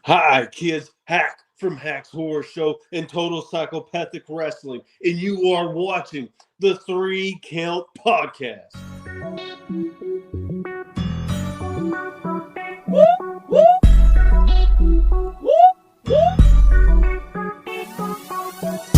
Hi, kids. Hack from Hack's Horror Show and Total Psychopathic Wrestling, and you are watching the Three Count Podcast.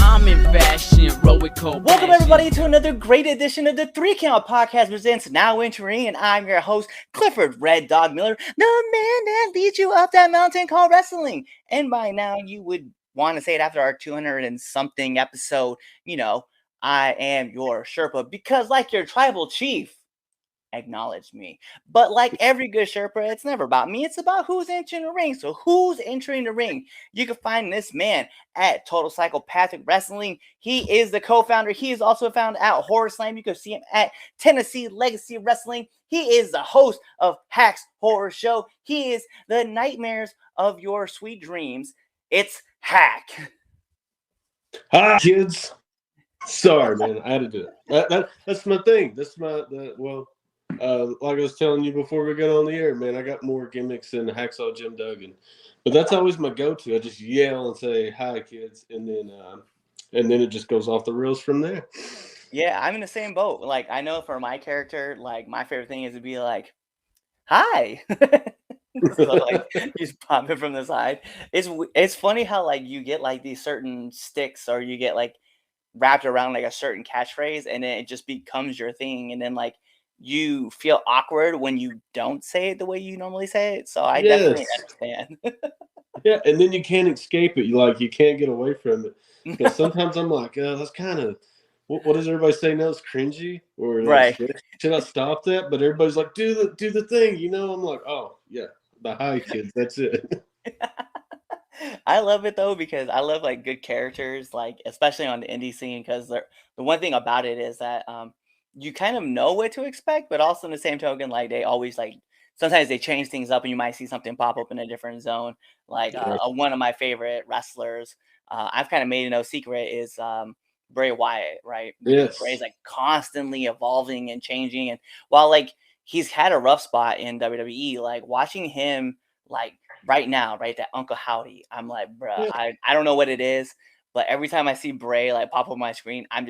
I'm in fashion, roll cold. Welcome everybody to another great edition of the Three Count Podcast presents Now Entering, and I'm your host, Clifford Red Dog Miller, the man that leads you up that mountain called wrestling. And by now you would want to say it after our 200 and something episode, I am your Sherpa, because like your tribal chief, acknowledge me. But like every good Sherpa, it's never about me. It's about who's entering the ring. So who's entering the ring? You can find this man at Total Psychopathic Wrestling. He is the co-founder. He is also found at Horror Slam. You can see him at Tennessee Legacy Wrestling. He is the host of Hack's Horror Show. He is the nightmares of your sweet dreams. It's Hack. Hi, kids. Sorry, man. I had to do it. That's my thing. Like I was telling you before we got on the air, man, I got more gimmicks than Hacksaw Jim Duggan. But that's always my go-to. I just yell and say, hi, kids, and then it just goes off the rails from there. Yeah, I'm in the same boat. Like, I know for my character, like, my favorite thing is to be like, hi. So, like, you just pop it from the side. It's funny how, like, you get, like, these certain sticks, or you get, like, wrapped around, like, a certain catchphrase, and then it just becomes your thing, and then, like, you feel awkward when you don't say it the way you normally say it. So I definitely understand. Yeah, and then you can't escape it. You can't get away from it. Because sometimes I'm like, that's kind of, what does everybody say now? It's cringy, or Right. Should I stop that? But everybody's like, do the thing, I'm like, oh yeah, the hi kids, that's it. I love it though, because I love like good characters, like especially on the indie scene, because the one thing about it is that you kind of know what to expect, but also in the same token, like they always like sometimes they change things up, and you might see something pop up in a different zone. Like one of my favorite wrestlers, I've kind of made it no secret, is Bray Wyatt, right? Because Yes. Bray's like constantly evolving and changing, and while like he's had a rough spot in WWE, like watching him like right now, right, that Uncle Howdy, I'm like, bruh, Yeah. I don't know what it is, but every time I see Bray like pop up on my screen, I'm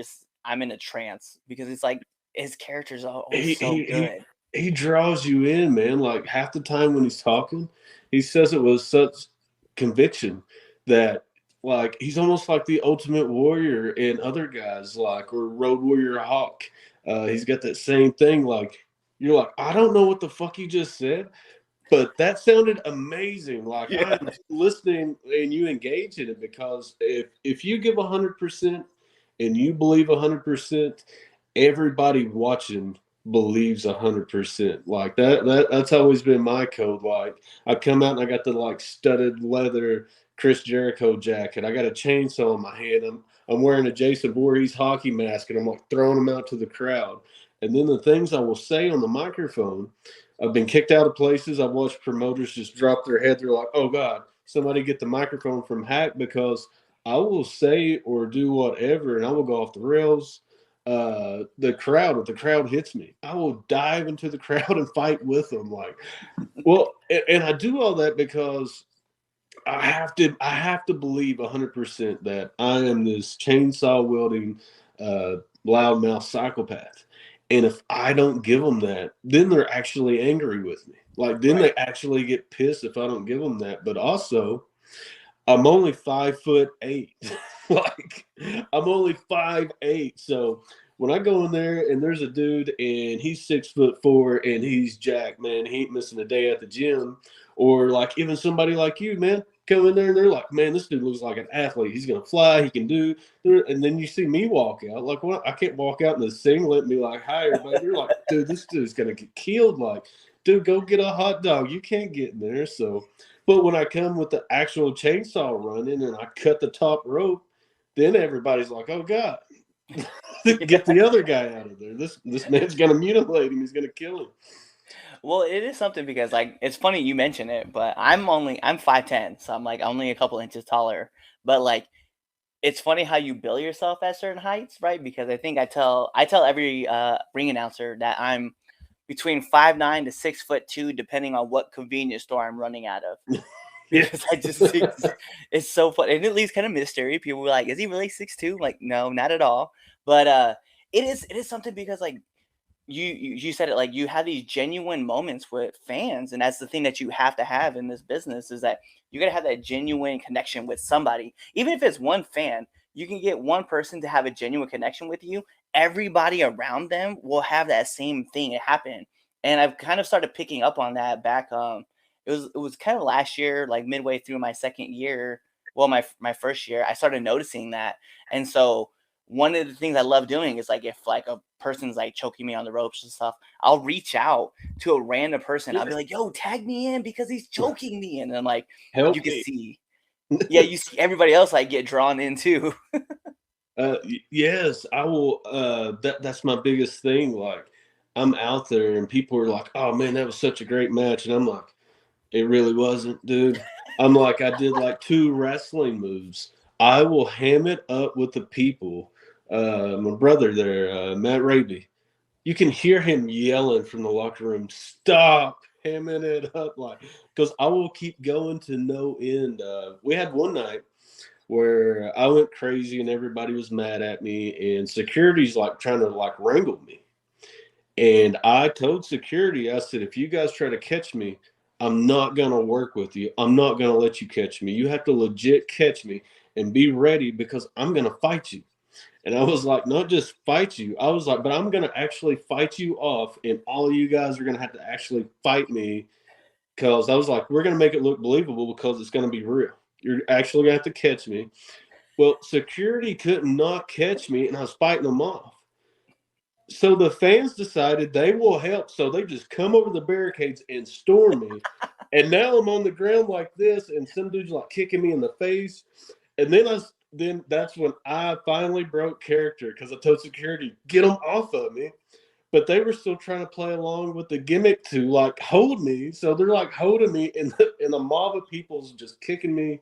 in a trance, because it's like his characters are always so good. He draws you in, man. Like half the time when he's talking, he says it with such conviction that like he's almost like the Ultimate Warrior and other guys, like, or Road Warrior Hawk. He's got that same thing. Like you're like, I don't know what the fuck you just said, but that sounded amazing. Like Yeah. I'm listening, and you engage in it, because if you give 100% and you believe 100%, everybody watching believes 100%. Like that's always been my code. Like I come out and I got the like studded leather Chris Jericho jacket. I got a chainsaw in my hand. I'm wearing a Jason Voorhees hockey mask, and I'm like throwing them out to the crowd. And then the things I will say on the microphone, I've been kicked out of places. I've watched promoters just drop their head. They're like, oh God, somebody get the microphone from Hack, because I will say or do whatever, and I will go off the rails. If the crowd hits me, I will dive into the crowd and fight with them. Like, well, and I do all that because I have to believe 100% that I am this chainsaw wielding, loudmouth psychopath. And if I don't give them that, then they're actually angry with me. Like, then they actually get pissed if I don't give them that. But also, I'm only 5'8". Like, I'm only 5'8". So when I go in there and there's a dude and he's 6'4" and he's jacked, man, he ain't missing a day at the gym. Or like even somebody like you, man, come in there and they're like, man, this dude looks like an athlete. He's gonna fly. He can do. And then you see me walk out. Like, well, I can't walk out in the singlet and be like, hi, everybody. You're like, dude, this dude's gonna get killed. Like, dude, go get a hot dog. You can't get in there. So, but when I come with the actual chainsaw running and I cut the top rope, then everybody's like, oh God, get the other guy out of there. This man's gonna mutilate him. He's gonna kill him. Well, it is something, because like it's funny you mention it, but I'm 5'10", so I'm like only a couple inches taller. But like it's funny how you bill yourself at certain heights, right? Because I think I tell every ring announcer that I'm between 5'9" to 6'2", depending on what convenience store I'm running out of. because I just it's so fun, and it leaves kind of mystery. People were like, "Is he really 6'2"? Like, no, not at all. But it is something because like you said it, like you have these genuine moments with fans, and that's the thing that you have to have in this business is that you got to have that genuine connection with somebody, even if it's one fan. You can get one person to have a genuine connection with you. Everybody around them will have that same thing happen, and I've kind of started picking up on that back. It was kind of last year, like midway through my second year. Well, my first year, I started noticing that, and so one of the things I love doing is like if like a person's like choking me on the ropes and stuff, I'll reach out to a random person. I'll be like, "Yo, tag me in because he's choking me," and then like you Help can me. see, yeah, you see everybody else like get drawn in too. Yes, I will. That's my biggest thing. Like, I'm out there, and people are like, "Oh man, that was such a great match," and I'm like, "It really wasn't, dude." I'm like, I did like 2 wrestling moves. I will ham it up with the people. My brother there, Matt Raby, you can hear him yelling from the locker room, "Stop hamming it up!" Like, because I will keep going to no end. We had one night where I went crazy and everybody was mad at me, and security's like trying to like wrangle me. And I told security, I said, if you guys try to catch me, I'm not going to work with you. I'm not going to let you catch me. You have to legit catch me and be ready because I'm going to fight you. And I was like, not just fight you. I was like, but I'm going to actually fight you off, and all of you guys are going to have to actually fight me because I was like, we're going to make it look believable because it's going to be real. You're actually going to have to catch me. Well, security could not catch me, and I was fighting them off. So the fans decided they will help. So they just come over the barricades and storm me. And now I'm on the ground like this, and some dude's like kicking me in the face. And then that's when I finally broke character because I told security, get them off of me. But they were still trying to play along with the gimmick to like hold me. So they're like holding me, and the mob of people's just kicking me.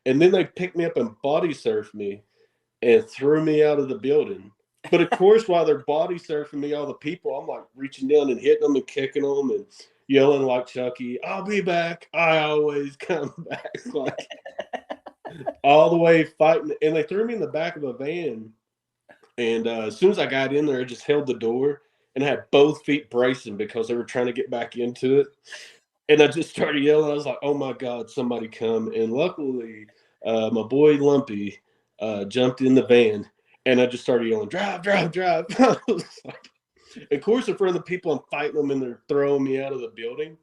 And then they picked me up and body surfed me and threw me out of the building. But of course, while they're body surfing me, all the people, I'm like reaching down and hitting them and kicking them and yelling like Chucky, "I'll be back. I always come back." Like all the way fighting. And they threw me in the back of a van. And as soon as I got in there, I just held the door and I had both feet bracing because they were trying to get back into it. And I just started yelling. I was like, "Oh my God, somebody come." And luckily, my boy Lumpy jumped in the van, and I just started yelling, "Drive, drive, drive." I was like, of course, in front of the people, I'm fighting them, and they're throwing me out of the building,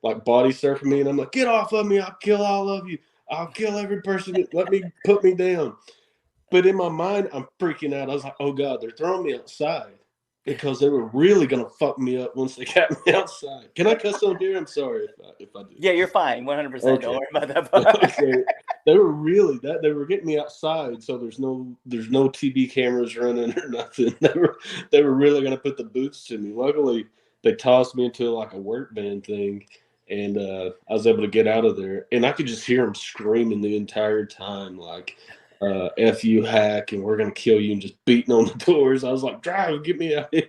like body surfing me. And I'm like, "Get off of me. I'll kill all of you. I'll kill every person that let me put me down." But in my mind, I'm freaking out. I was like, "Oh God, they're throwing me outside." Because they were really gonna fuck me up once they got me outside. Can I cuss on here? I'm sorry if I do. Yeah, you're fine, 100%. Don't Okay. worry about that part. Okay. They were really that they were getting me outside, so there's no TV cameras running or nothing. They were really gonna put the boots to me. Luckily, they tossed me into like a work van thing, and I was able to get out of there. And I could just hear them screaming the entire time, like "F you, hack," and "We're gonna kill you," and just beating on the doors. I was like, "Drive, get me out here."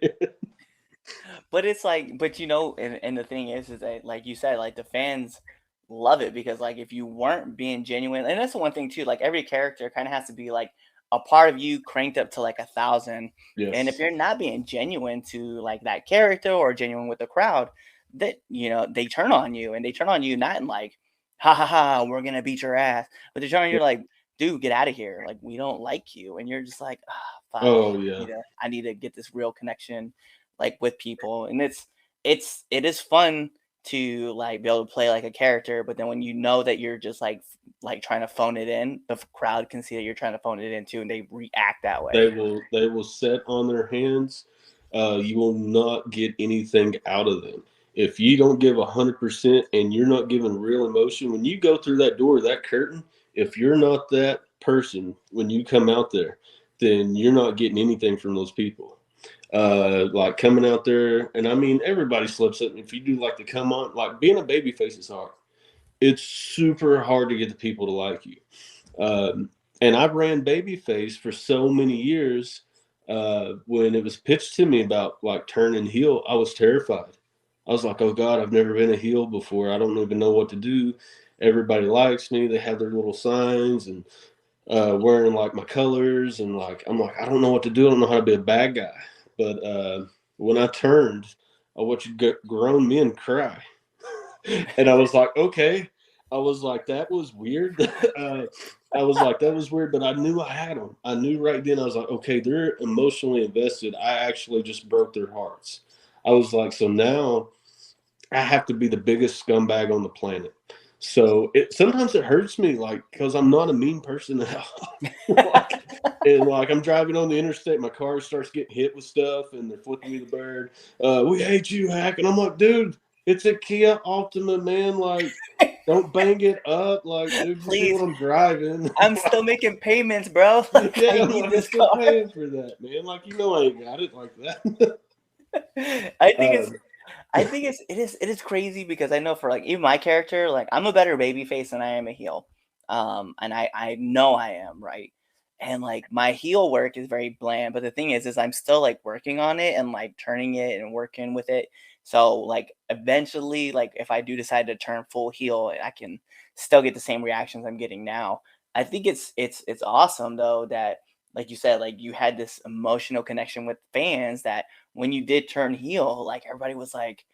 But it's like, but and the thing is that like you said, like the fans love it because like if you weren't being genuine, and that's the one thing too, like every character kind of has to be like a part of you cranked up to like 1,000. And if Yes. you're not being genuine to like that character or genuine with the crowd, that they turn on you, and they turn on you not in like, ha ha ha, we're gonna beat your ass, but they turn on you like, dude, get out of here. Like we don't like you. And you're just like, ah, fine. Oh yeah. I need to get this real connection like with people. And it is fun to like be able to play like a character, but then when you know that you're just like trying to phone it in, the crowd can see that you're trying to phone it in too, and they react that way. They will sit on their hands. You will not get anything out of them if you don't give 100% and you're not giving real emotion. When you go through that door, that curtain, if you're not that person when you come out there, then you're not getting anything from those people. Like coming out there, and I mean everybody slips up. If you do like to come on, like being a baby face is hard. It's super hard to get the people to like you. And I've ran babyface for so many years. When it was pitched to me about like turning heel, I was terrified. I was like, "Oh God, I've never been a heel before. I don't even know what to do." everybody likes me. They have their little signs and wearing like my colors, and like I'm like, I don't know what to do. I don't know how to be a bad guy. But when I turned, I watched grown men cry, and I was like, okay. I was like, that was weird. I was like, that was weird, but I knew I had them. I knew right then. I was like, okay, they're emotionally invested. I actually just broke their hearts. I was like, so now I have to be the biggest scumbag on the planet. So sometimes it hurts me, like, because I'm not a mean person at all. Like, and like I'm driving on the interstate, my car starts getting hit with stuff, and they're flipping me the bird. We hate you, Hack, and I'm like, dude, it's a Kia Optima, man. Like, don't bang it up, like, dude. You see Please. what I'm driving? I'm still making payments, bro. Like, Yeah, I need I'm this still car. paying for that, man. Like, I ain't got it like that. I think it's um, it is crazy because I know for like even my character, like I'm a better baby face than I am a heel. And I know I am, right? And like my heel work is very bland, but the thing is I'm still like working on it and like turning it and working with it. So like eventually, like if I do decide to turn full heel, I can still get the same reactions I'm getting now. I think it's awesome though that like you said, like you had this emotional connection with fans that when you did turn heel, like everybody was like,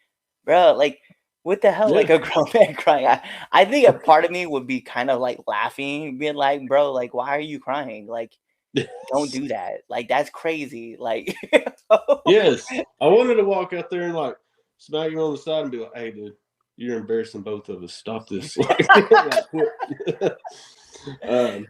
bro, like what the hell? yeah. Like a grown man crying. I think a part of me would be kind of like laughing, being like, bro, like why are you crying? Like, don't do that. Like that's crazy. Like Yes, I wanted to walk out there and like smack him on the side and be like, "Hey, dude, you're embarrassing both of us. Stop this!" Like, quit. um,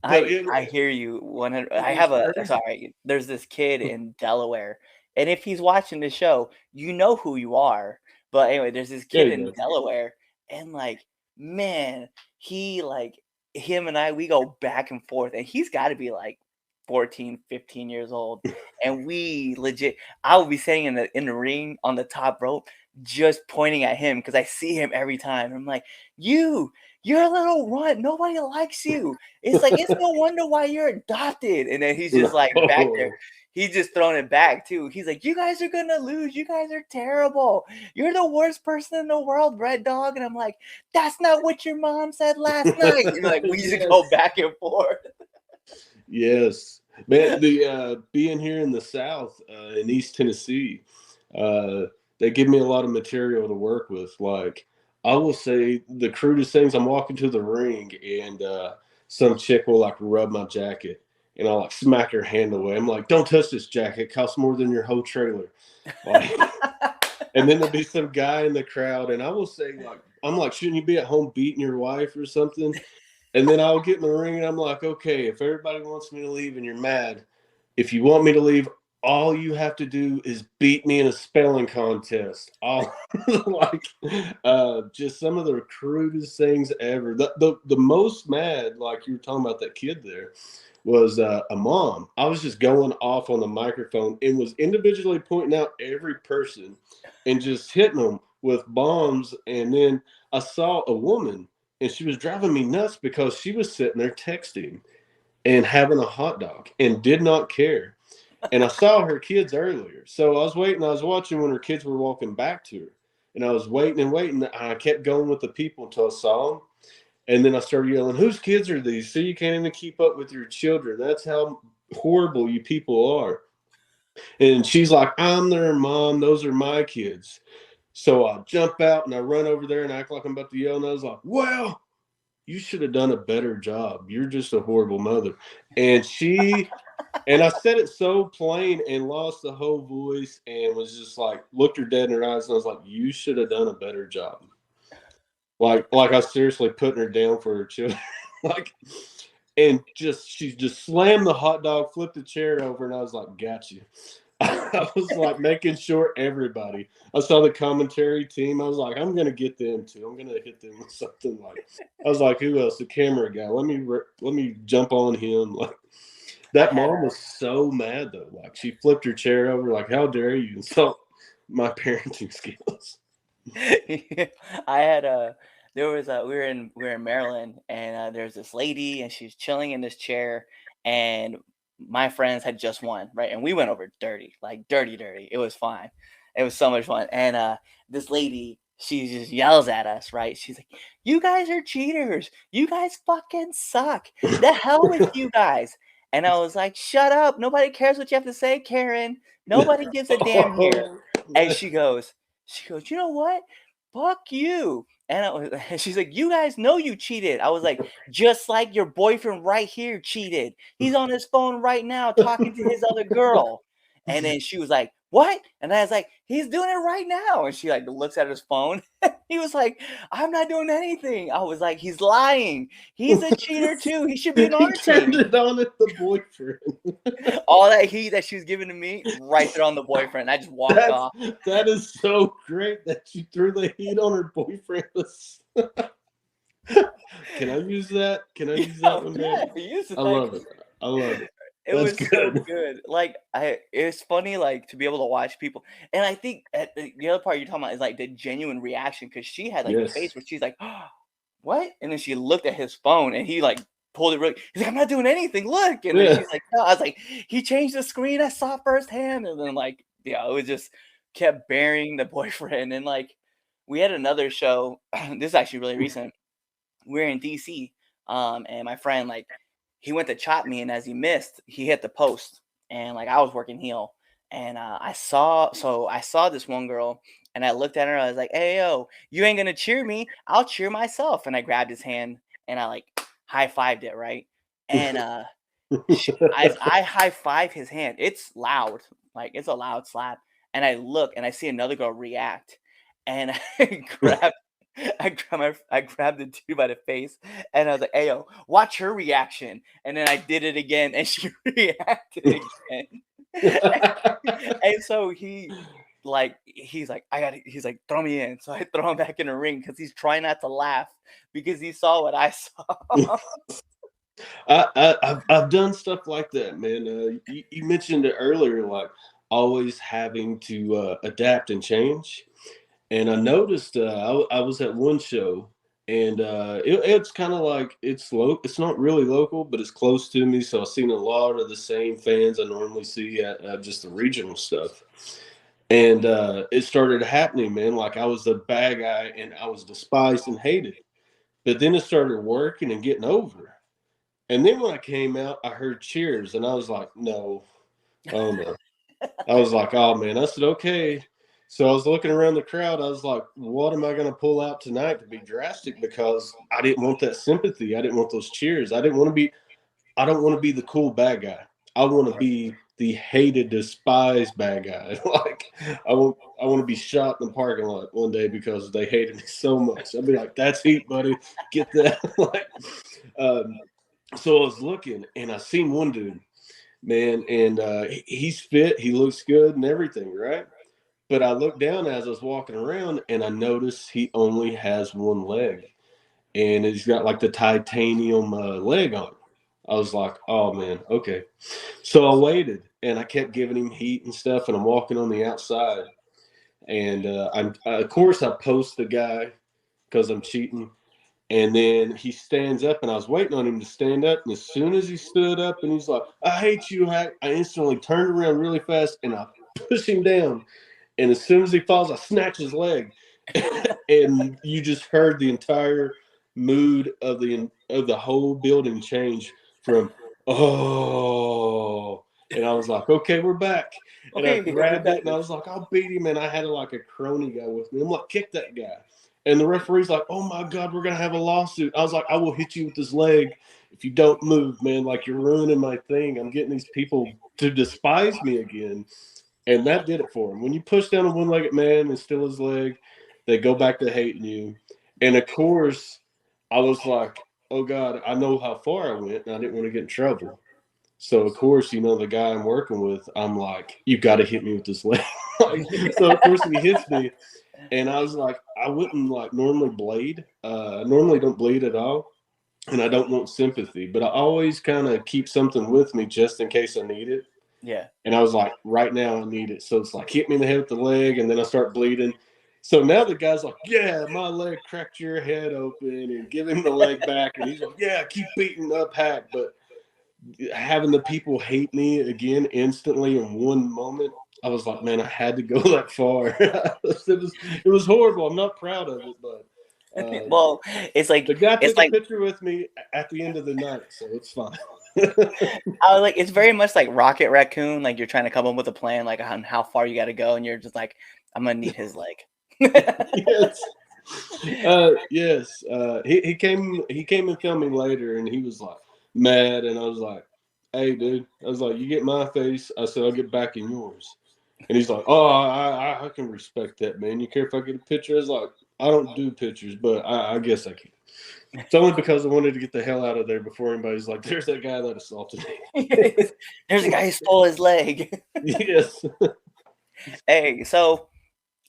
but I hear you 100. it I was have a crazy. sorry. There's this kid in Delaware, and if he's watching the show, you know who you are. But anyway, there's this Yeah, kid he in does. Delaware, and like, man, he like him and I, we go back and forth, and he's got to be like 14, 15 years old, and we legit. I will be sitting in the ring on the top rope, just pointing at him because I see him every time. And I'm like, you're a little runt. Nobody likes you. It's like, it's no wonder why you're adopted. And then he's just like back there. No. He's just throwing it back too. He's like, you guys are gonna lose. You guys are terrible. You're the worst person in the world, Red Dog. And I'm like, that's not what your mom said last night. And like we just go Yes. back and forth. Yes, man. The being here in the South, in East Tennessee, uh, they give me a lot of material to work with. Like, I will say the crudest things. I'm walking to the ring, and some chick will like rub my jacket, and I'll like smack her hand away. I'm like, "Don't touch this jacket. It costs more than your whole trailer." Like, and then there'll be some guy in the crowd, and I will say, like, I'm like, "Shouldn't you be at home beating your wife or something?" And then I'll get in the ring and I'm like, okay, if everybody wants me to leave and you're mad, if you want me to leave, all you have to do is beat me in a spelling contest. I'll like just some of the crudest things ever. The most mad, like you were talking about that kid there, was a mom. I was just going off on the microphone and was individually pointing out every person and just hitting them with bombs. And then I saw a woman and she was driving me nuts because she was sitting there texting and having a hot dog and did not care. And I saw her kids earlier. So I was waiting, I was watching when her kids were walking back to her. And I was waiting and waiting. And I kept going with the people until I saw them. And then I started yelling, whose kids are these? So you can't even keep up with your children. That's how horrible you people are. And she's like, I'm their mom. Those are my kids. So I jump out and I run over there and act like I'm about to yell. And I was like, well, you should have done a better job. You're just a horrible mother. And I said it so plain and lost the whole voice and was just like, looked her dead in her eyes. And I was like, you should have done a better job. Like I was seriously putting her down for her children. Like, and she just slammed the hot dog, flipped the chair over, and I was like, got you. I was like making sure everybody. I saw the commentary team. I was like, I'm gonna get them too. I'm gonna hit them with something like. I was like, who else? The camera guy. Let me jump on him. Like I that had mom was so mad though. Like she flipped her chair over. Like how dare you insult my parenting skills? I had a there was a we were in Maryland and there's this lady and she's chilling in this chair and my friends had just won, right? And we went over dirty, like dirty. It was fine. It was so much fun. And this lady she just yells at us, right? She's like, "You guys are cheaters. You guys fucking suck. The hell with you guys." And I was like, "Shut up. Nobody cares what you have to say, Karen. Nobody gives a damn here." And she goes, "You know what? Fuck you." And she's like, "You guys know you cheated." I was like, "Just like your boyfriend right here cheated. He's on his phone right now talking to his other girl." And then she was like, "What?" And I was like, "He's doing it right now." And she like looks at his phone. He was like, "I'm not doing anything." I was like, "He's lying. He's a cheater too. He should be on He our turned team." it on at the boyfriend. All that heat that she was giving to me, right there on the boyfriend. I just walked off. That is so great that you threw the heat on her boyfriend. Can I use that? Can I use that one, man? Yeah, use it. I love it. I love it. It That's was so good. good. Like it's funny, like to be able to watch people, and I think the other part you're talking about is like the genuine reaction because she had like the Yes. face where she's like, "Oh, what?" And then she looked at his phone and he like pulled it really. He's like, "I'm not doing anything. Look." And then Yeah. she's like, "No." I was like, "He changed the screen. I saw firsthand." And then like, yeah, it was just kept burying the boyfriend. And like, we had another show. This is actually really recent. We're in DC, and my friend like he went to chop me, and as he missed, he hit the post, and like I was working heel, and I saw this one girl, and I looked at her, I was like, "Hey yo, you ain't gonna cheer me, I'll cheer myself," and I grabbed his hand, and I like high fived it, right, and as I high five his hand, it's loud, like it's a loud slap, and I look and I see another girl react, and grab I grabbed the dude by the face and I was like, "Hey yo, watch her reaction." And then I did it again and she reacted again. And so he's like, he's like, "Throw me in." So I throw him back in the ring because he's trying not to laugh because he saw what I saw. I've done stuff like that, man. You mentioned it earlier, like always having to adapt and change. And I noticed I was at one show, and it's kind of like it's not really local, but it's close to me. So I've seen a lot of the same fans I normally see at just the regional stuff. And it started happening, man. Like I was the bad guy, and I was despised and hated. But then it started working and getting over. And then when I came out, I heard cheers, and I was like, no, oh no. I was like, oh man. I said, okay. So I was looking around the crowd. I was like, what am I going to pull out tonight to be drastic? Because I didn't want that sympathy. I didn't want those cheers. I don't want to be the cool bad guy. I want to be the hated, despised bad guy. Like I want to be shot in the parking lot one day because they hated me so much. I'd be like, that's heat, buddy. Get that. Like, um, so I was looking and I seen one dude, man, and he's fit, he looks good and everything, right? But I looked down as I was walking around and I noticed he only has one leg and he's got like the titanium leg on. I was like, oh man, okay. So I waited and I kept giving him heat and stuff, and I'm walking on the outside. And of course, I post the guy because I'm cheating. And then he stands up, and I was waiting on him to stand up. And as soon as he stood up and he's like, I hate you, Hack, I instantly turned around really fast and I push him down. And as soon as he falls, I snatch his leg. And you just heard the entire mood of the whole building change from, oh. And I was like, okay, we're back. And I Okay, grabbed it and I was like, I'll beat him. And I had like a crony guy with me. I'm like, kick that guy. And the referee's like, oh my God, we're going to have a lawsuit. I was like, I will hit you with this leg if you don't move, man. Like, you're ruining my thing. I'm getting these people to despise me again. And that did it for him. When you push down a one-legged man and steal his leg, they go back to hating you. And of course, I was like, oh God, I know how far I went and I didn't want to get in trouble. So of course, the guy I'm working with, I'm like, you got to hit me with this leg. So of course he hits me. And I was like, I wouldn't like normally bleed. I normally don't bleed at all. And I don't want sympathy, but I always kind of keep something with me just in case I need it. yeah. And I was like, right now I need it. So it's like, hit me in the head with the leg, and then I start bleeding. So now the guy's like, yeah, my leg cracked your head open, and give him the leg back. And he's like, yeah, keep beating up Hack. But having the people hate me again instantly in one moment, I was like, man, I had to go that far. It was horrible. I'm not proud of it, but Well, it's like the guy took a picture with me at the end of the night, so it's fine. I was like, it's very much like Rocket Raccoon. Like you're trying to come up with a plan, like on how far you got to go, and you're just like, I'm gonna need his leg. Yes. Yes. He came and filmed me later, and he was like mad, and I was like, "Hey, dude," I was like, "You get my face." I said, "I'll get back in yours." And he's like, "Oh, I can respect that, man. You care if I get a picture?" I was like, "I don't do pictures, but I guess I can." It's only because I wanted to get the hell out of there before anybody's like, "There's that guy that assaulted me." There's a guy who stole his leg. Yes. Hey, so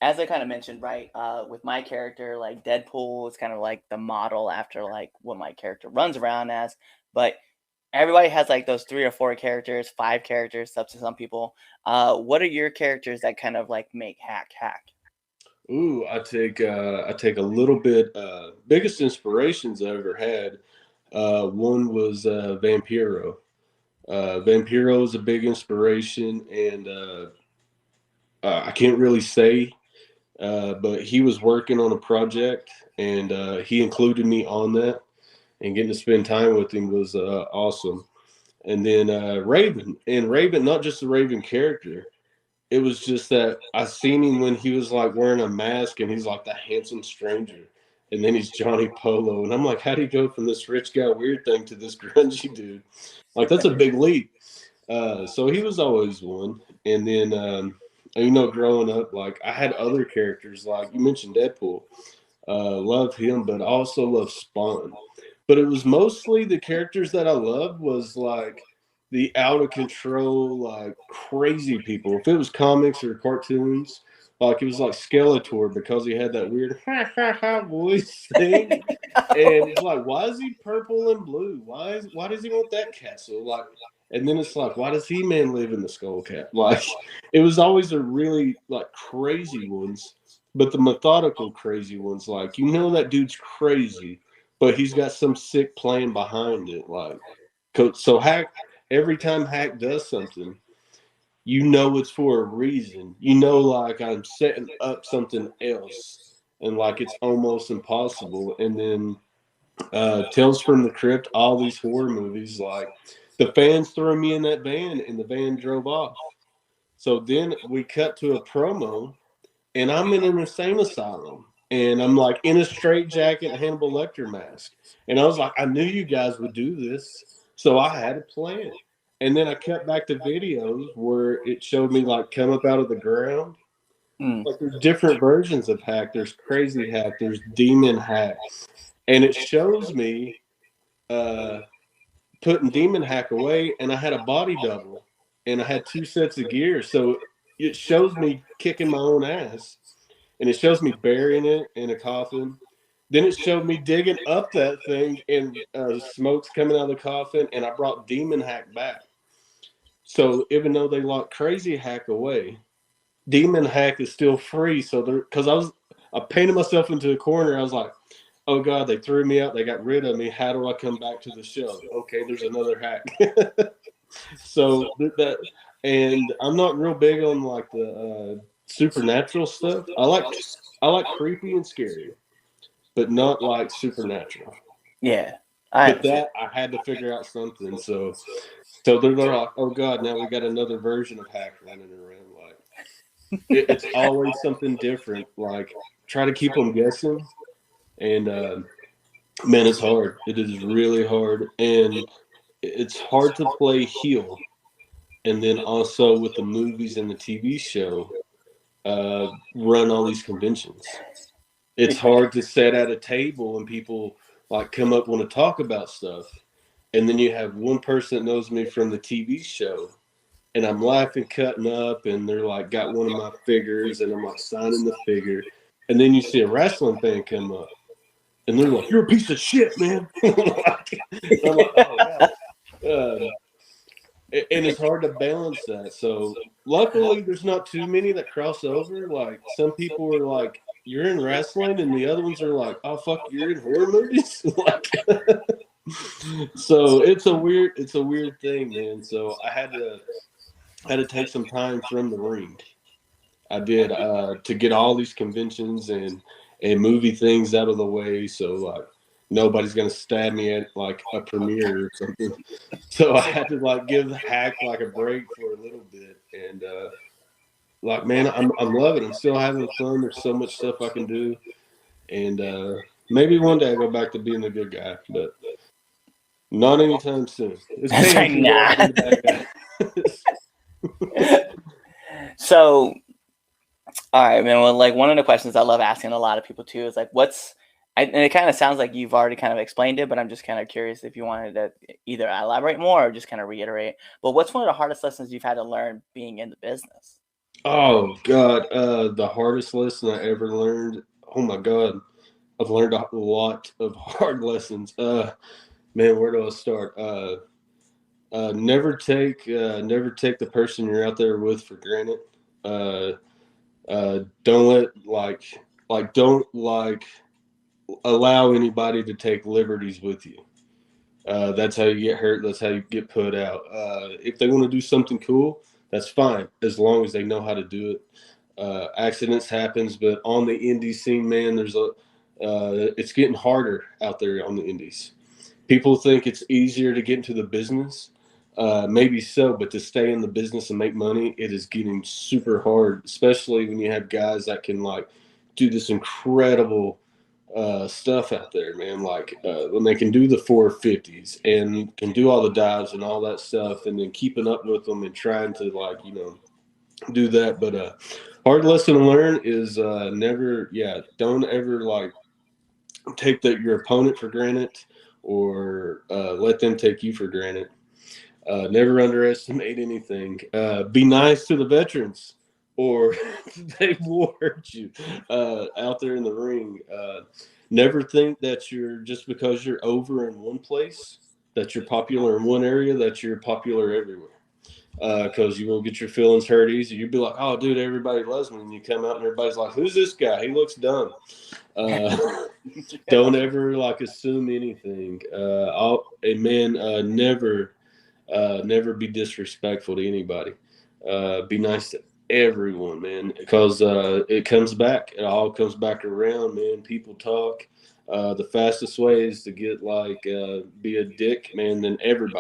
as I kind of mentioned, right, with my character, like Deadpool is kind of like the model after like what my character runs around as, but everybody has like those 3 or 4 characters, 5 characters, up to some people. What are your characters that kind of like make hack? Ooh, I take a little bit. Biggest inspirations I ever had. One was Vampiro. Vampiro is a big inspiration, and I can't really say, but he was working on a project, and he included me on that, and getting to spend time with him was awesome. And then Raven, not just the Raven character. It was just that I seen him when he was like wearing a mask, and he's like the handsome stranger, and then he's Johnny Polo, and I'm like, how do you go from this rich guy weird thing to this grungy dude? Like that's a big leap. So he was always one. And then growing up, like I had other characters, like you mentioned Deadpool. Love him, but also love Spawn. But it was mostly the characters that I loved was like the out of control, like crazy people. If it was comics or cartoons, like it was like Skeletor because he had that weird ha ha ha voice thing. And it's like, why is he purple and blue? Why does he want that castle? Like, and then it's like, why does He-Man live in the skull cap? Like, it was always a really like crazy ones, but the methodical crazy ones, like that dude's crazy, but he's got some sick plan behind it. Like, so Hack, every time Hack does something, it's for a reason. Like I'm setting up something else, and like it's almost impossible. And then Tales from the Crypt, all these horror movies, like the fans threw me in that van, and the van drove off. So then we cut to a promo, and I'm in an insane asylum, and I'm like in a straitjacket and Hannibal Lecter mask. And I was like, I knew you guys would do this, so I had a plan. And then I cut back to videos where it showed me like come up out of the ground. Like there's different versions of Hack. There's crazy Hack. There's demon Hack, and it shows me putting demon Hack away, and I had a body double, and I had 2 sets of gear. So it shows me kicking my own ass, and it shows me burying it in a coffin. Then it showed me digging up that thing, and smoke's coming out of the coffin, and I brought demon Hack back. So even though they locked crazy Hack away, demon Hack is still free. So because I painted myself into a corner. I was like, oh God, they threw me out. They got rid of me. How do I come back to the show? Okay, there's another Hack. So that, and I'm not real big on like the supernatural stuff. I like creepy and scary, but not like supernatural. Yeah. But that I had to figure out something. So they're like, oh God, now we got another version of Hack running around. Like it's always something different. Like try to keep them guessing. And man, it's hard. It is really hard, and it's hard to play heel. And then also with the movies and the TV show, run all these conventions. It's hard to sit at a table and people like come up want to talk about stuff, and then you have one person that knows me from the TV show, and I'm laughing, cutting up, and they're like got one of my figures, and I'm like signing the figure, and then you see a wrestling fan come up. And they're like, you're a piece of shit, man. I'm like, oh, yeah. And it's hard to balance that. So luckily, there's not too many that cross over. Like some people are like, you're in wrestling, and the other ones are like, oh fuck, you're in horror movies. Like, so it's a weird thing, man. So I had to I had to take some time from the ring. I did to get all these conventions and movie things out of the way, so like nobody's gonna stab me at like a premiere or something. So I had to like give the hack like a break for a little bit, and like man, I'm loving. I'm still having fun. There's so much stuff I can do, and maybe one day I go back to being the good guy, but not anytime soon. It's It's like, paying too well to nah. be the bad guy. So, all right, man. Well, like one of the questions I love asking a lot of people too is like, and it kind of sounds like you've already kind of explained it, but I'm just kind of curious if you wanted to either elaborate more or just kind of reiterate. But what's one of the hardest lessons you've had to learn being in the business? Oh God, the hardest lesson I ever learned. Oh my God, I've learned a lot of hard lessons. Man, where do I start? Never take the person you're out there with for granted. Uh, don't let don't like allow anybody to take liberties with you. That's how you get hurt. That's how you get put out. If they want to do something cool, that's fine as long as they know how to do it. Accidents happens, but on the indie scene, man, it's getting harder out there on the indies. People think it's easier to get into the business. Maybe so, but to stay in the business and make money, it is getting super hard, especially when you have guys that can like do this incredible stuff out there, man. Like when they can do the 450s and can do all the dives and all that stuff, and then keeping up with them and trying to like do that. But hard lesson to learn is don't ever like take your opponent for granted or let them take you for granted. Never underestimate anything. Be nice to the veterans, or they will hurt you out there in the ring. Never think that you're just because you're over in one place, that you're popular in one area, that you're popular everywhere. Because you will get your feelings hurt easy. You'd be like, "Oh, dude, everybody loves me," and you come out and everybody's like, "Who's this guy? He looks dumb." Uh, don't ever like assume anything. Never be disrespectful to anybody. Be nice to everyone, man, because it comes back. It all comes back around, man. People talk. The fastest way is to get be a dick, man. Then every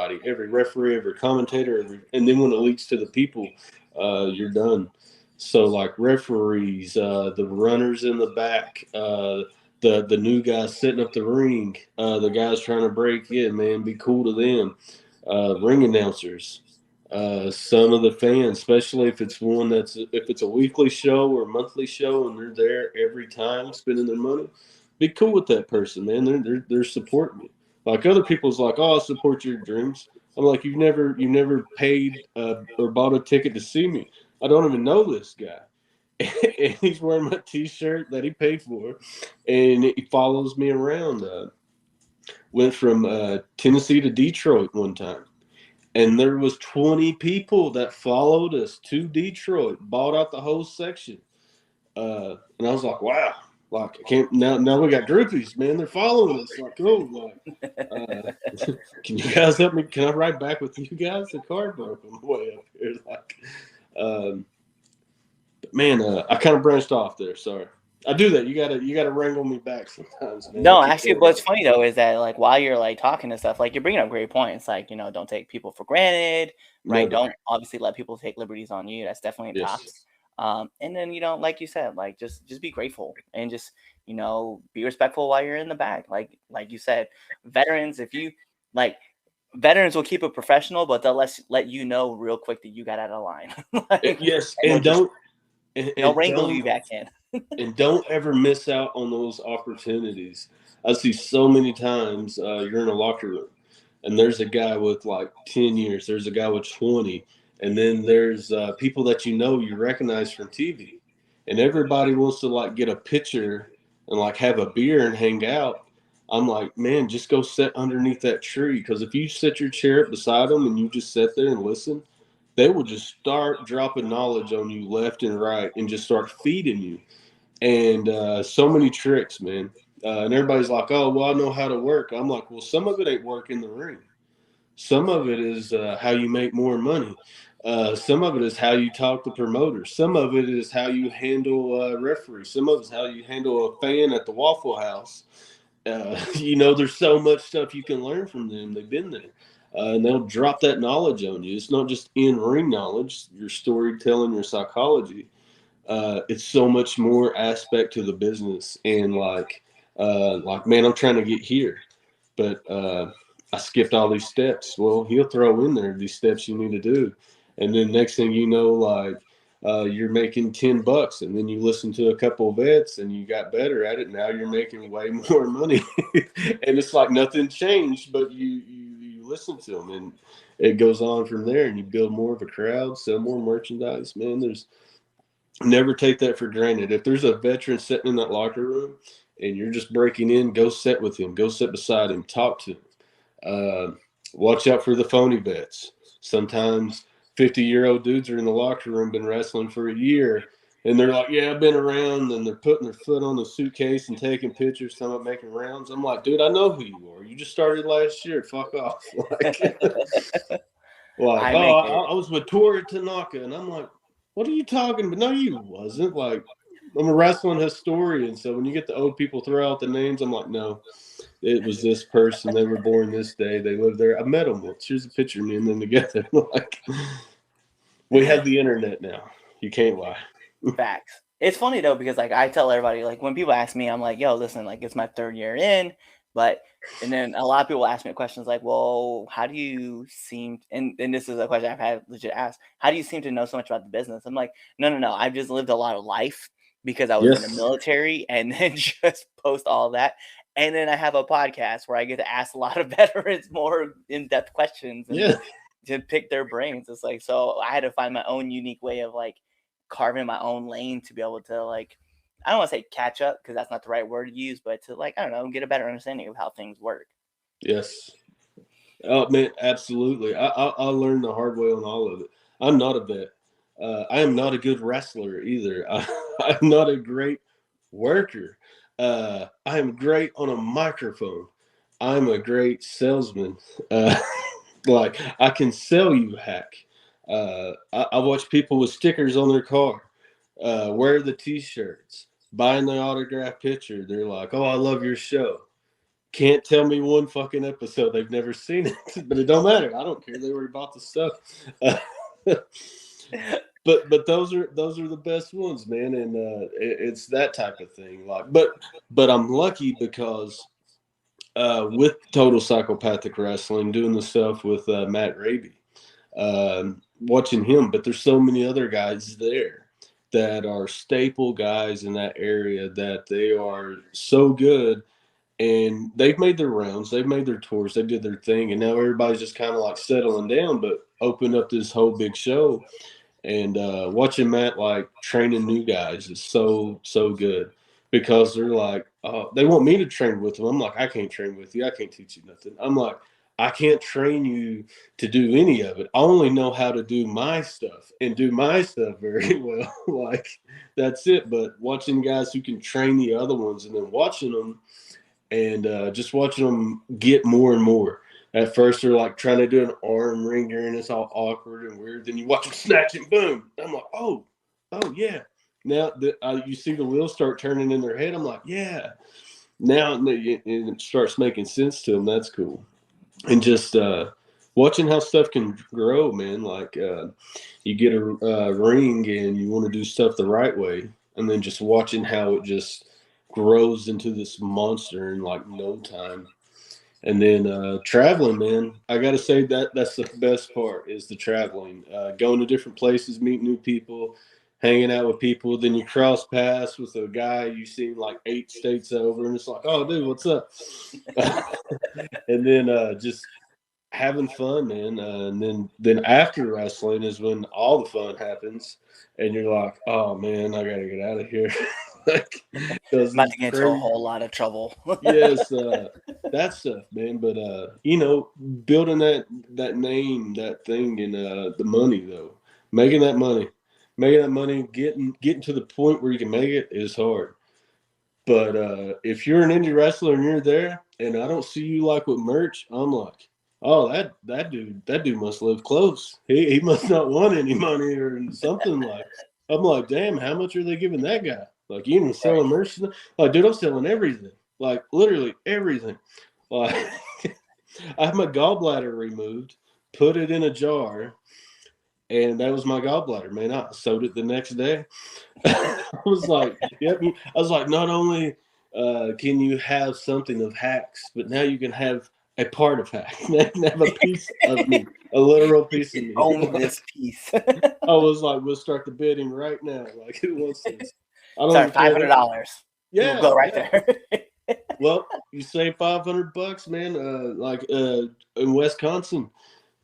referee, every commentator, and then when it leaks to the people, you're done. So like referees, the runners in the back, the new guys setting up the ring, the guys trying to break in, man, be cool to them. Ring announcers, some of the fans, especially if it's a weekly show or a monthly show and they're there every time spending their money, be cool with that person, man. They're supporting you. Like other people's like, oh, I support your dreams. I'm like, you've never paid or bought a ticket to see me. I don't even know this guy. And he's wearing my T-shirt that he paid for, and he follows me around. Went from Tennessee to Detroit one time, and there was 20 people that followed us to Detroit, bought out the whole section, and I was like, wow. Like I can't now we got groupies, man. They're following us. Like, oh, like, can you guys help me? Can I ride back with you guys? The car broke on the way up here. Like, um, but man, I kind of branched off there. Sorry, I do that. You gotta wrangle me back sometimes, man. No, actually, what's funny though is that like while you're like talking and stuff, like you're bringing up great points. Like don't take people for granted, right? Never. Don't obviously let people take liberties on you. That's definitely a Yes. top. And then like you said, like just be grateful and just be respectful while you're in the back. Like you said, veterans, if you like. Veterans will keep it professional, but they'll let you know real quick that you got out of line. Yes, and they'll and wrangle don't you back in. and don't ever miss out on those opportunities. I see so many times you're in a locker room and there's a guy with like 10 years, there's a guy with 20, and then there's people that you recognize from TV. And everybody wants to like get a picture and like have a beer and hang out. I'm like, man, just go sit underneath that tree because if you sit your chair up beside them and you just sit there and listen, they will just start dropping knowledge on you left and right and just start feeding you and so many tricks, man. And everybody's like, "Oh, well, I know how to work." I'm like, "Well, some of it ain't work in the ring. Some of it is how you make more money. Some of it is how you talk to promoters. Some of it is how you handle referees. Some of it is how you handle a fan at the Waffle House. There's so much stuff you can learn from them. They've been there. And they'll drop that knowledge on you. It's not just in ring knowledge, your storytelling, your psychology. It's so much more aspect to the business. And man, I'm trying to get here, but I skipped all these steps. Well, he'll throw in there these steps you need to do. And then next thing you know, you're making $10, and then you listen to a couple of vets and you got better at it. Now you're making way more money. And it's like nothing changed, but you listen to them, and it goes on from there, and you build more of a crowd, sell more merchandise. Man, there's never take that for granted. If there's a veteran sitting in that locker room and you're just breaking in, go sit with him, go sit beside him, talk to him. Watch out for the phony vets. Sometimes 50-year-old dudes are in the locker room, been wrestling for a year, and they're like, yeah, I've been around, and they're putting their foot on the suitcase and taking pictures, talking about making rounds. I'm like, dude, I know who you are. You just started last year. Fuck off. I was with Tori Tanaka, and I'm like, what are you talking about? No, you wasn't. Like, I'm a wrestling historian, so when you get the old people throw out the names, I'm like, no, it was this person. They were born this day. They lived there. I met them once. Here's a picture of me and them together. Like, we have the internet now. You can't lie. Facts. It's funny though, because like I tell everybody, like when people ask me, I'm like, yo, listen, like it's my 3rd year in, and then a lot of people ask me questions like, well, how do you seem, and this is a question I've had legit asked, how do you seem to know so much about the business? I'm like, no, I've just lived a lot of life because I was in the military, and then just post all that. And then I have a podcast where I get to ask a lot of veterans more in-depth questions and to pick their brains. It's like, so I had to find my own unique way of like carving my own lane to be able to like, I don't want to say catch up because that's not the right word to use, but to like, I don't know, get a better understanding of how things work. Yes. Oh man, absolutely. I learned the hard way on all of it. I'm not a vet. I am not a good wrestler either. I'm not a great worker. I am great on a microphone. I'm a great salesman. Like I can sell you hack. I watch people with stickers on their car, wear the T-shirts, buying the autograph picture. They're like, "Oh, I love your show." Can't tell me one fucking episode. They've never seen it, but it don't matter. I don't care. They already bought the stuff. But those are the best ones, man. And it's that type of thing. Like, but I'm lucky because with Total Psychopathic Wrestling, doing the stuff with Matt Raby, watching him. But there's so many other guys there that are staple guys in that area that they are so good. And they've made their rounds, they've made their tours, they did their thing, and now everybody's just kind of like settling down, but opened up this whole big show. And watching Matt like training new guys is so good because they're like, they want me to train with them. I'm like, I can't train with you. I can't teach you nothing. I'm like, I can't train you to do any of it. I only know how to do my stuff and do my stuff very well. Like, that's it. But watching guys who can train the other ones and then watching them and just watching them get more and more. At first, they're like trying to do an arm wringer, and it's all awkward and weird. Then you watch them snatch and boom. I'm like, oh yeah. Now you see the wheels start turning in their head. I'm like, yeah. Now it starts making sense to them. That's cool. And just watching how stuff can grow, man. Like you get a ring and you want to do stuff the right way, and then just watching how it just grows into this monster in like no time. And then traveling, man, I got to say that's the best part is the traveling, going to different places, meet new people, hanging out with people. Then you cross paths with a guy you seen like 8 states over, and it's like, oh, dude, what's up? And then just having fun, man. And then after wrestling is when all the fun happens, and you're like, oh man, I gotta get out of here. Like, about to get into a whole lot of trouble. Yes, that stuff, man. But building that name, that thing, and the money though, making that money, getting to the point where you can make it is hard. But if you're an indie wrestler and you're there, and I don't see you like with merch, I'm like, Oh, that dude must live close. He must not want any money or something like. I'm like, damn, how much are they giving that guy? Like, you even selling merchandise? Like, dude, I'm selling everything. Like, literally everything. Like, I had my gallbladder removed, put it in a jar, and that was my gallbladder. Man, I sewed it the next day. I was like, yep. I was like, not only can you have something of Hacks, but now you can have a part of Hacks. Now you can have a piece of me, a literal piece of me. Own this piece. I was like, we'll start the bidding right now. Like, who wants this? I don't Sorry, even care. $500. Yeah, We'll go right yeah. there. Well, you save $500, man. Like in Wisconsin,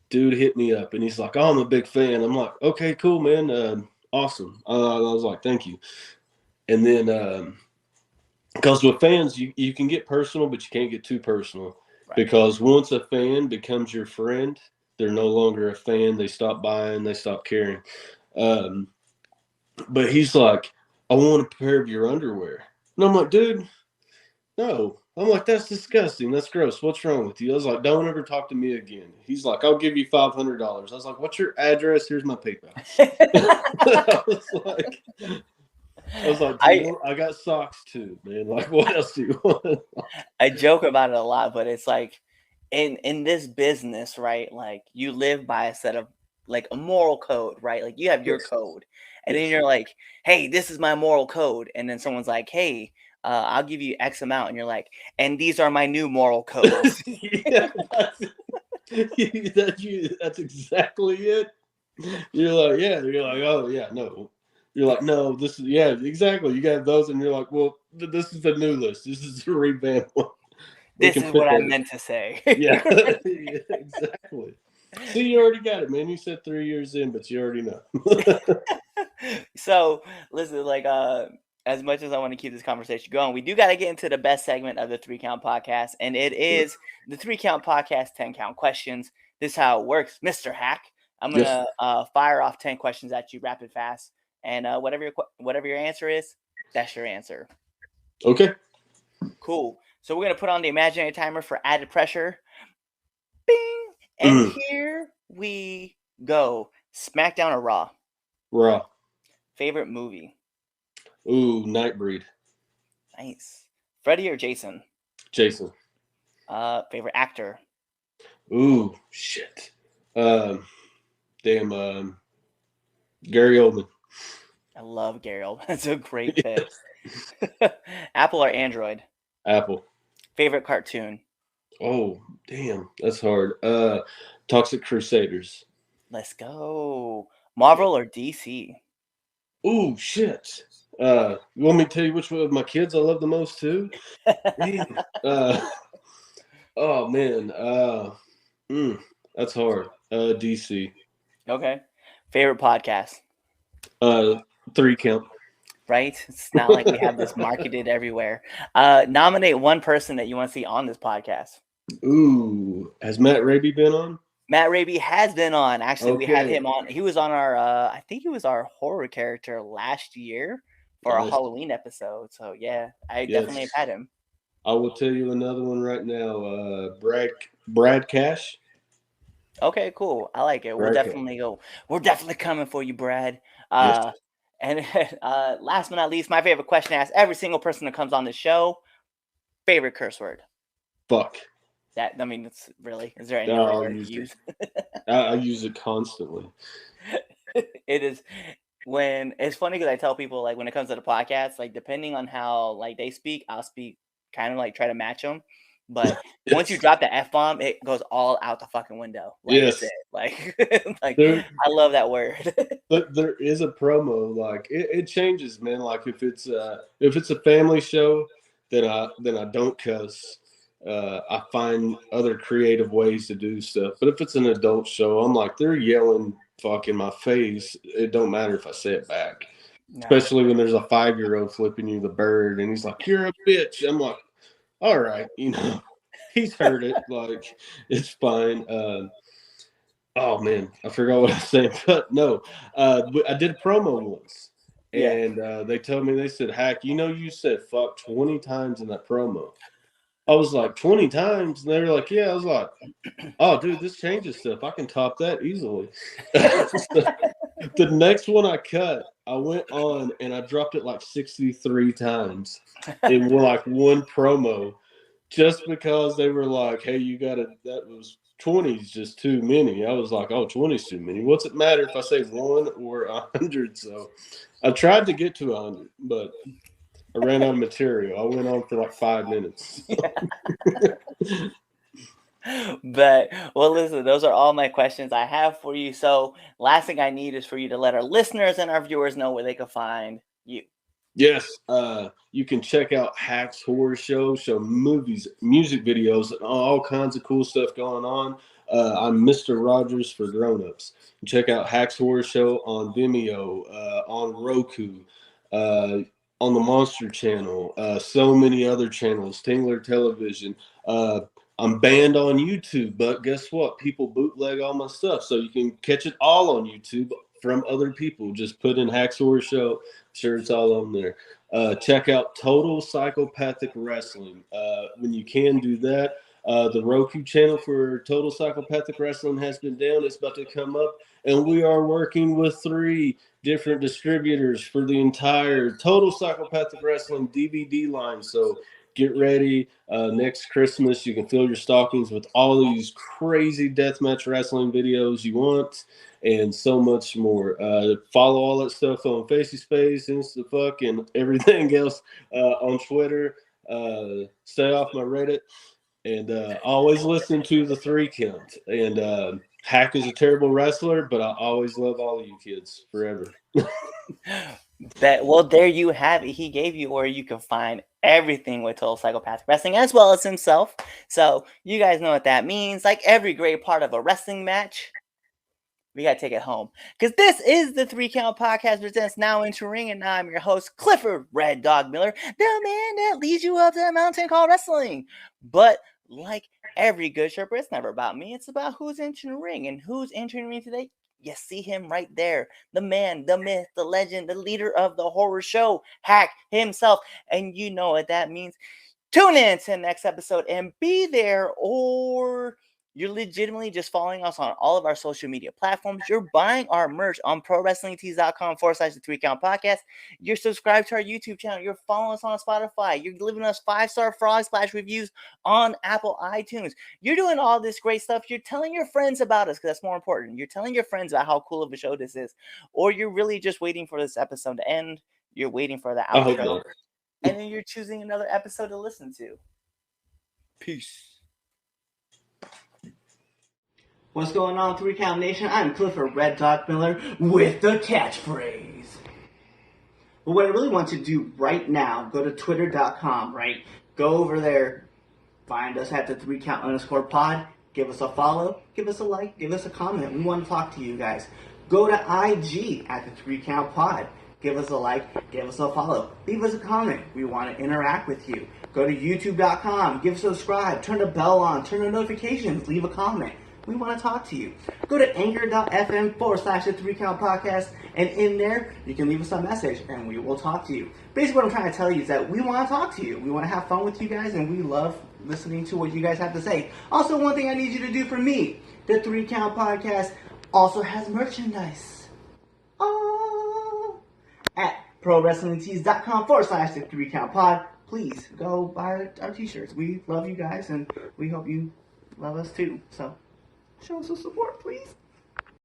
dude hit me up and he's like, "Oh, I'm a big fan." I'm like, "Okay, cool, man. Awesome." I was like, "Thank you." And then because with fans, you can get personal, but you can't get too personal. Right. Because once a fan becomes your friend, they're no longer a fan. They stop buying. They stop caring. But he's like, "I want a pair of your underwear." And I'm like, "Dude, no." I'm like, "That's disgusting. That's gross. What's wrong with you?" I was like, "Don't ever talk to me again." He's like, "I'll give you $500. I was like, "What's your address? Here's my PayPal." I was like, I got socks too, man. Like, what else do you want? I joke about it a lot, but it's like in this business, right? Like you live by a set of like a moral code, right? Like you have your Yes. code, and then Yes. you're like, "Hey, this is my moral code," and then someone's like, "Hey, I'll give you X amount," and you're like, "And these are my new moral codes." Yeah, that's exactly it. You're like, yeah. You're like, oh yeah, no. You're like, no, this is exactly. You got those, and you're like, well, this is the new list. This is the revamped one. This is what I meant to say. Yeah, yeah, exactly. See, you already got it, man. You said 3 years in, but you already know. So listen, like as much as I want to keep this conversation going, we do got to get into the best segment of the 3 Count Podcast, and it is the 3 Count Podcast 10 count questions. This is how it works, Mr. Hack. I'm gonna fire off 10 questions at you rapid fast, and whatever your answer is, that's your answer. Okay. Cool. So we're gonna put on the imaginary timer for added pressure. Bing, and here we go. SmackDown or Raw? Raw. Favorite movie? Ooh, Nightbreed. Nice. Freddy or Jason? Jason. Favorite actor? Ooh, shit. Gary Oldman. I love Gary Oldman. That's a great pick. Apple or Android? Apple. Favorite cartoon? Oh, damn. That's hard. Toxic Crusaders. Let's go. Marvel or DC? Ooh, shit. You want me to tell you which one of my kids I love the most too? Man. Oh man. That's hard. DC. Okay. Favorite podcast? 3 Count. Right? It's not like we have this marketed everywhere. Nominate one person that you want to see on this podcast. Ooh, has Matt Raby been on? Matt Raby has been on. Actually, we had Okay. him on. He was on our I think he was our horror character last year for a Nice. Halloween episode. So yeah, I definitely have had him. I will tell you another one right now. Brad Cash. Okay, cool. I like it. We'll Brad Cash. definitely go. We're definitely coming for you, Brad. Yes. And last but not least, my favorite question I ask every single person that comes on the show: favorite curse word? Fuck. That, I mean, it's really, is there any No, other I'll word use to use? I use it constantly. It is when it's funny because I tell people, like, when it comes to the podcast, like, depending on how like they speak, I'll speak kind of like try to match them. But once you drop the F-bomb, it goes all out the fucking window. Like, Yes. that's it. Like, I love that word. But there is a promo, like it changes, man. Like if it's a family show, then I don't cuss. I find other creative ways to do stuff. But if it's an adult show, I'm like, they're yelling fuck in my face. It don't matter if I say it back. No. Especially when there's a 5-year-old flipping you the bird and he's like, "You're a bitch." I'm like, all right, he's heard it. Like, it's fine. Oh man, I forgot what I was saying. But no, I did a promo once. And they told me, they said, "Hack, you said fuck 20 times in that promo." I was like 20 times, and they were like, yeah. I was like, oh, dude, this changes stuff. I can top that easily. The next one I cut, I went on and I dropped it like 63 times in like one promo, just because they were like, hey, you got to, that was 20 is just too many. I was like, oh, 20 is too many. What's it matter if I say 1 or 100? So I tried to get to 100, but I ran out of material. I went on for like 5 minutes. But, well, listen, those are all my questions I have for you. So, last thing I need is for you to let our listeners and our viewers know where they can find you. Yes, you can check out Hacks Horror Show movies, music videos, and all kinds of cool stuff going on. I'm Mr. Rogers for grown-ups. Check out Hacks Horror Show on Vimeo, on Roku, on the Monster Channel, so many other channels, Tingler Television. I'm banned on YouTube, but guess what? People bootleg all my stuff, so you can catch it all on YouTube from other people. Just put in Hacks Horror Show. Sure, it's all on there. Check out Total Psychopathic Wrestling. When you can do that, the Roku channel for Total Psychopathic Wrestling has been down. It's about to come up, and we are working with 3 different distributors for the entire Total Psychopathic Wrestling DVD line. So get ready. Next Christmas, you can fill your stockings with all these crazy deathmatch wrestling videos you want, and so much more. Follow all that stuff on Facey Space, InstaFuck, and everything else on Twitter. Stay off my Reddit, and always listen to the 3 Count. And Hack is a terrible wrestler, but I always love all of you kids forever. Well, there you have it. He gave you where you can find everything with Total Psychopathic Wrestling, as well as himself. So you guys know what that means. Like every great part of a wrestling match, we got to take it home. Because this is the 3 Count Podcast presents Now Into Ring, and I'm your host, Clifford Red Dog Miller, the man that leads you up that mountain called wrestling. But like every good Sherpa, it's never about me. It's about who's entering the ring. And who's entering the ring today? You see him right there. The man, the myth, the legend, the leader of the horror show, Hack himself. And you know what that means. Tune in to the next episode and be there, or you're legitimately just following us on all of our social media platforms. You're buying our merch on ProWrestlingTees.com/the 3 Count Podcast. You're subscribed to our YouTube channel. You're following us on Spotify. You're leaving us 5-star Frog Splash reviews on Apple iTunes. You're doing all this great stuff. You're telling your friends about us, because that's more important. You're telling your friends about how cool of a show this is. Or you're really just waiting for this episode to end. You're waiting for the I hope outro. not. And then you're choosing another episode to listen to. Peace. What's going on, 3 Count Nation? I'm Clifford Red Dog Miller with the catchphrase. But what I really want you to do right now, go to twitter.com, right? Go over there, find us at the 3 Count _ pod, give us a follow, give us a like, give us a comment. We want to talk to you guys. Go to IG at the 3 Count pod. Give us a like, give us a follow, leave us a comment. We want to interact with you. Go to youtube.com, give subscribe, turn the bell on, turn the notifications, leave a comment. We want to talk to you. Go to anchor.fm/the 3 Count Podcast, and in there, you can leave us a message, and we will talk to you. Basically, what I'm trying to tell you is that we want to talk to you. We want to have fun with you guys, and we love listening to what you guys have to say. Also, one thing I need you to do for me, the 3 Count Podcast also has merchandise. Oh! At ProWrestlingTees.com/the 3 Count Pod. Please go buy our t-shirts. We love you guys, and we hope you love us too. So show us some support, please.